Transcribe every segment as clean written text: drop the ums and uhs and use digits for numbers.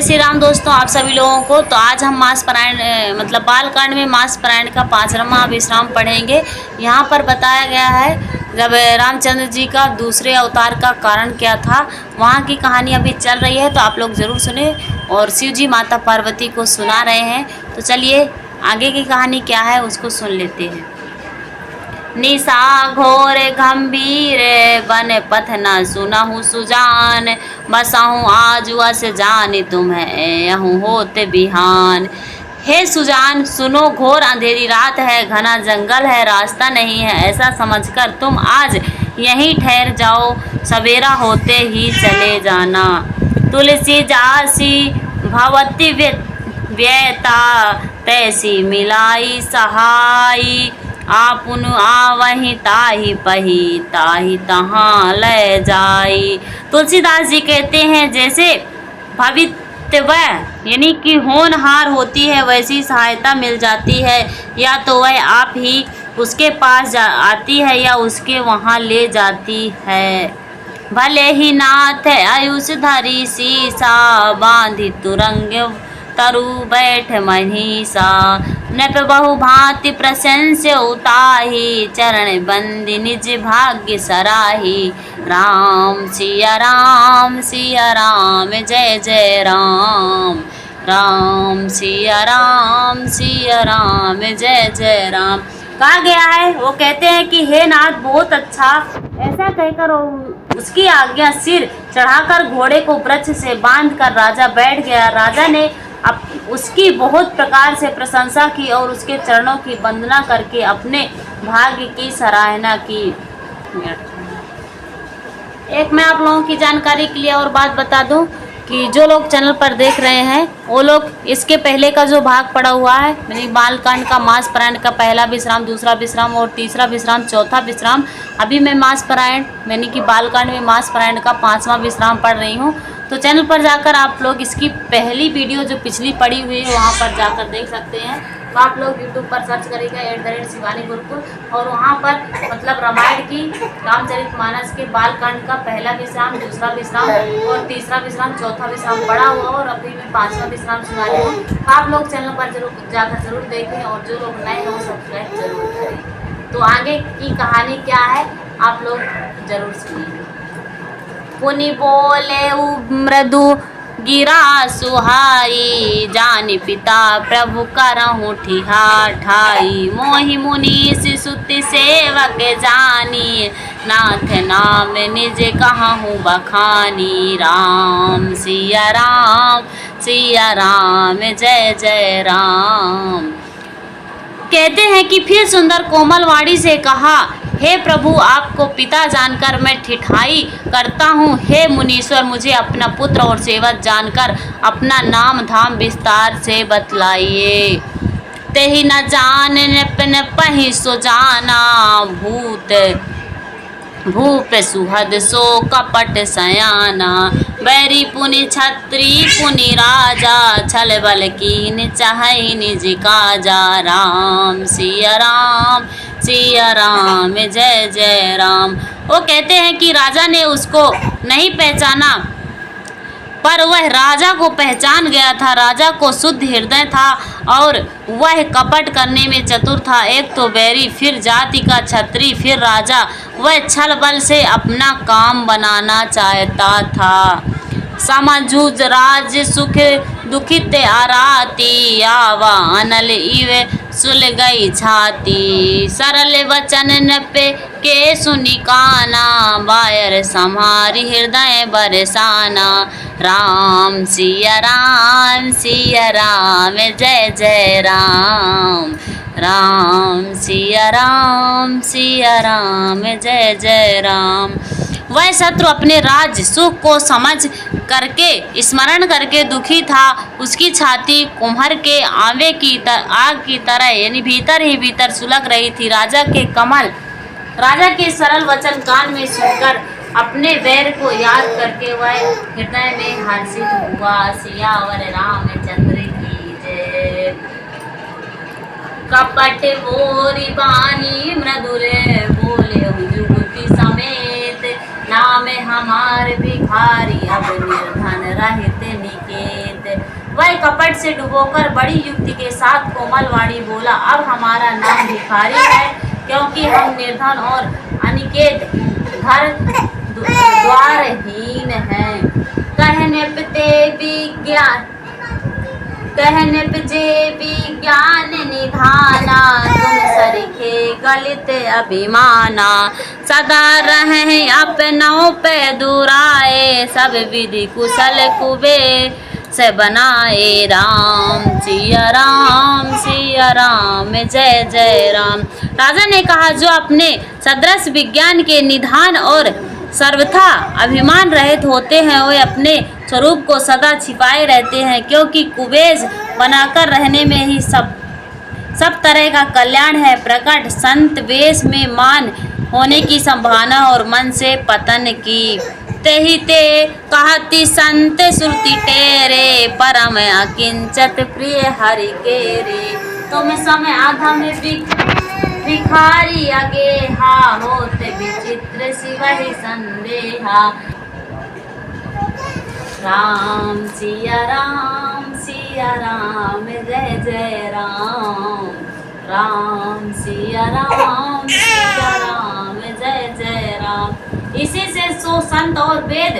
जय श्री राम दोस्तों, आप सभी लोगों को। तो आज हम मास पारायण मतलब बालकांड में मास पारायण का 5वां विश्राम पढ़ेंगे। यहाँ पर बताया गया है जब रामचंद्र जी का दूसरे अवतार का कारण क्या था, वहाँ की कहानी अभी चल रही है। तो आप लोग ज़रूर सुने। और शिव जी माता पार्वती को सुना रहे हैं। तो चलिए आगे की कहानी क्या है उसको सुन लेते हैं। निशा घोर गंभीर बन पथ न सुनहु सुजान, बसहु आज वस जान तुम्हें यहूँ होते बिहान। हे सुजान सुनो, घोर अंधेरी रात है, घना जंगल है, रास्ता नहीं है, ऐसा समझकर तुम आज यहीं ठहर जाओ, सवेरा होते ही चले जाना। तुलसी जासी भवती व्यता तैसी मिलाई सहाई, आपुन आवही ताही पही ताही तहाँ ले जाई। तुलसीदास जी कहते हैं जैसे भवितव्य यानी कि होनहार होती है वैसी सहायता मिल जाती है, या तो वह आप ही उसके पास आती है या उसके वहाँ ले जाती है। भले ही नाथ आयुष धरी सीसा, बांधी तुरंग तरु बैठ महिषा, नृप बहु भांति प्रशंस्य उताही, चरण बंदी निज भाग्य सराही। राम सिया राम जय जय राम, राम सिया राम जय जय राम। कहा गया है, वो कहते हैं कि हे नाथ बहुत अच्छा, ऐसा कहकर उसकी आज्ञा सिर चढ़ाकर घोड़े को वृक्ष से बांधकर राजा बैठ गया। राजा ने अब उसकी बहुत प्रकार से प्रशंसा की और उसके चरणों की वंदना करके अपने भाग्य की सराहना की। एक मैं आप लोगों की जानकारी के लिए और बात बता दूं कि जो लोग चैनल पर देख रहे हैं वो लोग इसके पहले का जो भाग पड़ा हुआ है, यानी बालकांड का मास पारायण का पहला विश्राम, दूसरा विश्राम और तीसरा विश्राम, चौथा विश्राम। अभी मैं मास पारायण यानी कि बालकांड में मास पारायण का 5वां विश्राम पढ़ रही हूँ। तो चैनल पर जाकर आप लोग इसकी पहली वीडियो जो पिछली पड़ी हुई है वहाँ पर जाकर देख सकते हैं। तो आप लोग यूट्यूब पर सर्च करेंगे @शिवानी गुरुकुल, और वहाँ पर मतलब रामायण की रामचरितमानस के बालकांड का पहला विश्राम, दूसरा विश्राम और तीसरा विश्राम, चौथा विश्राम पड़ा हुआ और अभी मैं 5वां विश्राम सुना रही हूँ। आप लोग चैनल पर जरूर देखें और जो लोग नए हैं वो सब्सक्राइब जरूर करें। तो आगे की कहानी क्या है आप लोग जरूर सुनिए। पुनि बोले मृदु गिरा सुहाई, जानि पिता प्रभु करहु ठिहा ठाई। मोहि मुनीष सुति सेवक जानी, नाथ नाम निज कहूँ बखानी। राम सिया राम जय जय राम। कहते हैं कि फिर सुंदर कोमल वाणी से कहा, हे प्रभु आपको पिता जानकर मैं ठिठाई करता हूँ। हे मुनीश्वर मुझे अपना पुत्र और सेवक जानकर अपना नाम धाम विस्तार से बतलाइए। तेहि न जान न पहि सो जाना, भूप सुहद सो कपट सयाना। बैरी पुनि छत्री पुनि राजा, छल बल कीन चाहि निज काजा। राम सिया राम जय जय राम। वो कहते हैं कि राजा ने उसको नहीं पहचाना, पर वह राजा को पहचान गया था। राजा को शुद्ध हृदय था और वह कपट करने में चतुर था। एक तो बैरी, फिर जाति का छत्री, फिर राजा। वह छल बल से अपना काम बनाना चाहता था। समझुज राज सुख दुखित आराती, आवा अनल इवे सुल गई छाती। सरल वचन नपे के सुनि काना, बायर सम्हारी हृदय बरसाना। राम सिया राम जय जय राम, राम सिया राम जय जय राम। वह शत्रु अपने राज सुख को समझ करके स्मरण करके दुखी था। उसकी छाती कुम्हर के आग की तरह यानी भीतर ही भीतर सुलग रही थी। राजा के सरल वचन कान में सुनकर अपने बैर को याद करके वह हृदय में हर्षित हुआ। सियावर रामचंद्र की जय। कपट बोरी बानी मृदुले बोले युवती समेत, नाम हमार भिखारी अब निर्धन रहित निकेत। वह कपट से डुबोकर बड़ी युक्ति के साथ कोमल वाणी बोला, अब हमारा नाम भिखारी है, क्योंकि हम निर्धन और अनिकेत घर द्वारहीन हैं। कहने पे जे विज्ञान निधाना, तुम सरीखे गलित अभिमाना। सदा रहे अपनों पे दुराए, सब विधि कुशल कुबेर से बनाए। राम सिया राम सिया राम, जय जय राम। राजा ने कहा, जो अपने सदृश विज्ञान के निधान और सर्वथा अभिमान रहित होते हैं, वे अपने स्वरूप को सदा छिपाए रहते हैं, क्योंकि कुबेज बनाकर रहने में ही सब तरह का कल्याण है। प्रकट संत वेश में मान होने की संभावना और मन से पतन की। तेहि ते कहती संत श्रुति टेरे, परम अकिंचत प्रिय हरि के रे। तुम समय अधम भिखारी अगेहा, होते विचित्र शिवहि संदेहा। राम सिया राम जय जय राम। राम सिया राम जय जय राम। इसी से सो संत और वेद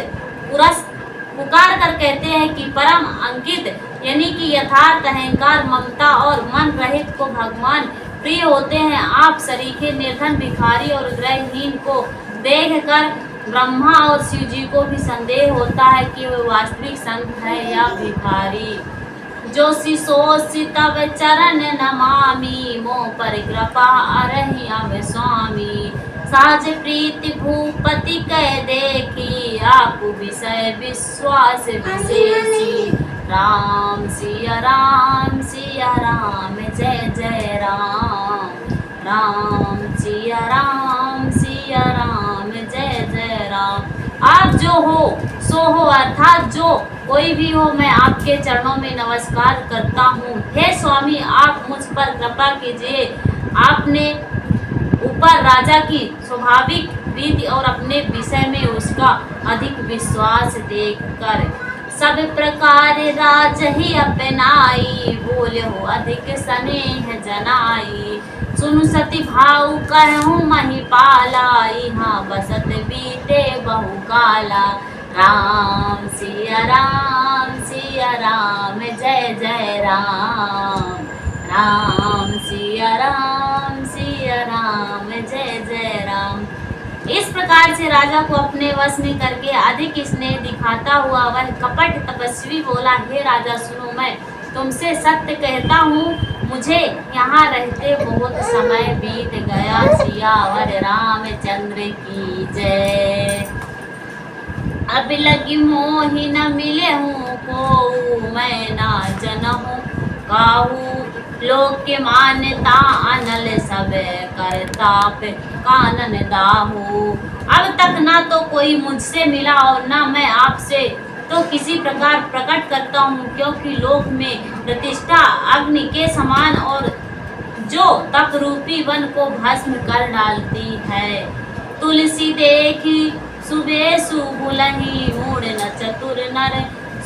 पुकार कर कहते हैं कि परम अंकित यानी कि यथार्थ अहंकार, ममता और मन रहित को भगवान प्रिय होते हैं। आप सरीखे निर्धन भिखारी और ग्रहहीन को देखकर ब्रह्मा और शिव जी को भी संदेह होता है कि वे वास्तविक संत है या भिखारी। जो शिशोषि तब चरण नमामि, मोह पर कृपा अरहि अब स्वामी। सहज प्रीति भूपति कह देखी, आप विषय विश्वास विशेषी। राम सिया राम जय जय राम। राम सिया राम जय जय राम। आप जो हो सो हो, अर्थात जो कोई भी हो, मैं आपके चरणों में नमस्कार करता हूँ। हे स्वामी, आप मुझ पर कृपा कीजिए। आपने ऊपर राजा की स्वाभाविक प्रीति और अपने विषय में उसका अधिक विश्वास देखकर सब प्रकार राज ही अपनाई, बोले हो अधिक स्नेह जनाई। सुनु सती भाव कहूँ महिपाला, यहाँ बसत बीते बहु काला। राम सिया राम जय जय राम। राम सिया राम जय जय राम। इस प्रकार से राजा को अपने वश में करके अधिक स्नेह दिखाता हुआ वह कपट तपस्वी बोला, हे राजा सुनो, मैं तुमसे सत्य कहता हूँ, मुझे यहाँ रहते बहुत समय बीत गया। सियावर रामचंद्र की जय। अब लगी मोहि न मिले हूँ को, मैं ना जनहूँ काहू। लोक के मान्यता अनल सब करताप कानन दाहू। अब तक ना तो कोई मुझसे मिला और ना मैं आपसे तो किसी प्रकार प्रकट करता हूँ, क्योंकि लोक में प्रतिष्ठा अग्नि के समान और जो तप रूपी वन को भस्म कर डालती है। तुलसी देखी सुबह सुबुलही, मूड न चतुर नर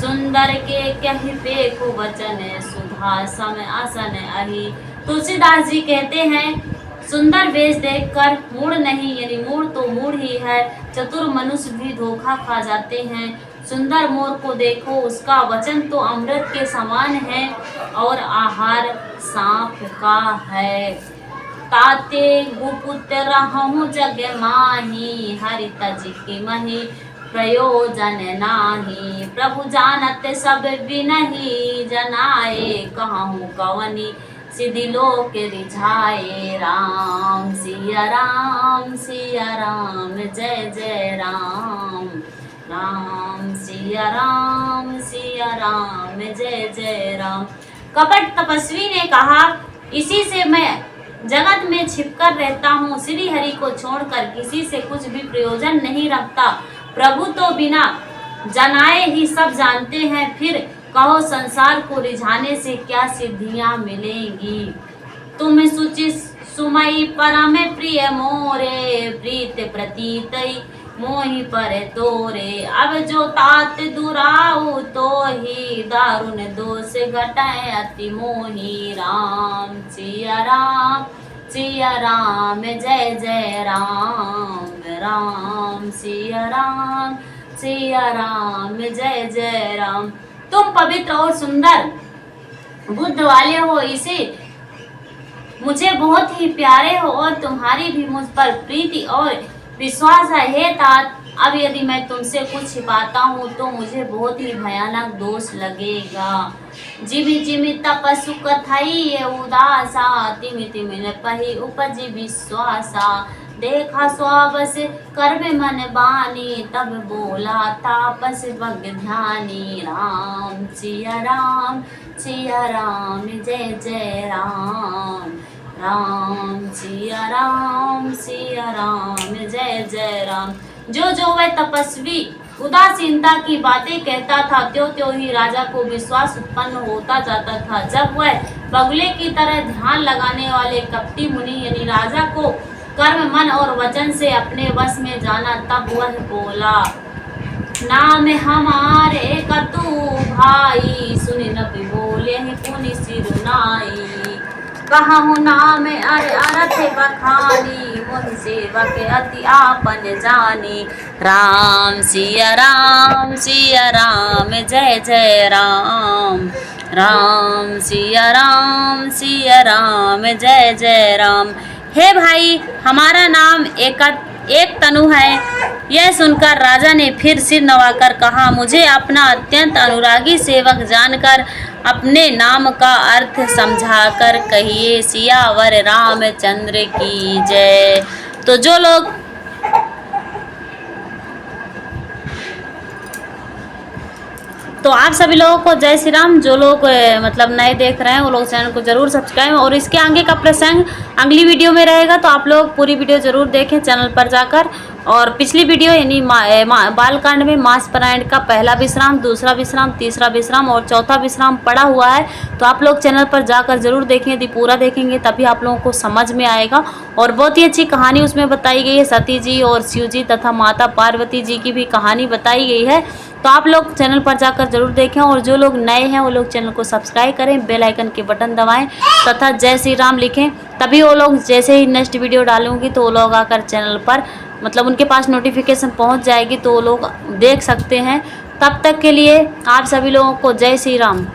सुंदर के कहि पेखु वचन, सुधा समय आसन अहि। तुलसीदास जी कहते हैं, सुंदर वेश देखकर मूड नहीं, यानी मूड तो मूड ही है, चतुर मनुष्य भी धोखा खा जाते हैं। सुंदर मोर को देखो, उसका वचन तो अमृत के समान है और आहार सांप का है। ताते गुपुत्र रहूं जग माही, हरि तज की मही प्रयोजन नाही। प्रभु जानत सब बिनहि, जनाए कहूँ कवनी सिद्धि लोक रिझाए। राम सिया राम जय जय राम। राम सिया राम जय जय राम। कपट तपस्वी ने कहा, इसी से मैं जगत में छिपकर रहता हूँ, श्री हरि को छोड़कर किसी से कुछ भी प्रयोजन नहीं रखता। प्रभु तो बिना जनाए ही सब जानते हैं, फिर कहो संसार को रिझाने से क्या सिद्धियां मिलेंगी। तुम सुचि सुमई परम प्रिय मोरे, प्रीत प्रतीत मोहि पर तोरे। अब जो तात दुराऊ तो ही दारुण दोष घटाए अति मोही राम सिया राम जय जय राम राम सिया राम जय जय राम। तुम पवित्र और सुंदर बुद्ध वाले हो, इसे मुझे बहुत ही प्यारे हो और तुम्हारी भी मुझ पर प्रीति और विश्वास है। हे तात, अब यदि मैं तुमसे कुछ छिपाता हूँ तो मुझे बहुत ही भयानक दोष लगेगा। जिमि जिमि तपस्सु कथई ये उदासा, तिमि तिमि न पहि उपजि विश्वासा। देखा स्वाबस कर्म मन बानी, तब बोला तापस भग ध्यानी। राम सिया राम जय जय राम राम सिया राम जय जय राम। जो वह तपस्वी उदासीनता की बातें कहता था, त्यों त्यों ही राजा को विश्वास उत्पन्न होता जाता था। जब वह बगुले की तरह ध्यान लगाने वाले कपटी मुनि यानी राजा को कर्म मन और वचन से अपने वश में जाना, तब वह बोला नाम हमारे कतु भाई, सुनि न बोले पुनि सिरुनाई। कहूँ नाम अर्थ बखानी, मुनि सेवक अति आपन जानी। राम सिया राम जय जय राम राम सिया राम जय जय राम। हे भाई, हमारा नाम एक तनु है। यह सुनकर राजा ने फिर सिर नवाकर कहा, मुझे अपना अत्यंत अनुरागी सेवक जानकर अपने नाम का अर्थ समझाकर कहिए। सियावर रामचंद्र की जय। तो जो लोग तो आप सभी लोगों को जय श्री राम। जो लोग मतलब नए देख रहे हैं वो लोग चैनल को जरूर सब्सक्राइब, और इसके आगे का प्रसंग अगली वीडियो में रहेगा, तो आप लोग पूरी वीडियो जरूर देखें चैनल पर जाकर। और पिछली वीडियो यानी बालकांड में मास पारायण का पहला विश्राम, दूसरा विश्राम, तीसरा विश्राम और चौथा विश्राम पड़ा हुआ है, तो आप लोग चैनल पर जाकर जरूर देखें। यदि पूरा देखेंगे तभी आप लोगों को समझ में आएगा। और बहुत ही अच्छी कहानी उसमें बताई गई है। सती जी और शिव जी तथा माता पार्वती जी की भी कहानी बताई गई है, तो आप लोग चैनल पर जाकर जरूर देखें। और जो लोग नए हैं वो लोग चैनल को सब्सक्राइब करें, बेल आइकन के बटन दबाएं तथा जय श्री राम लिखें, तभी वो लोग जैसे ही नेक्स्ट वीडियो डालूंगी तो वो लोग आकर चैनल पर मतलब उनके पास नोटिफिकेशन पहुंच जाएगी, तो वो लोग देख सकते हैं। तब तक के लिए आप सभी लोगों को जय श्री राम।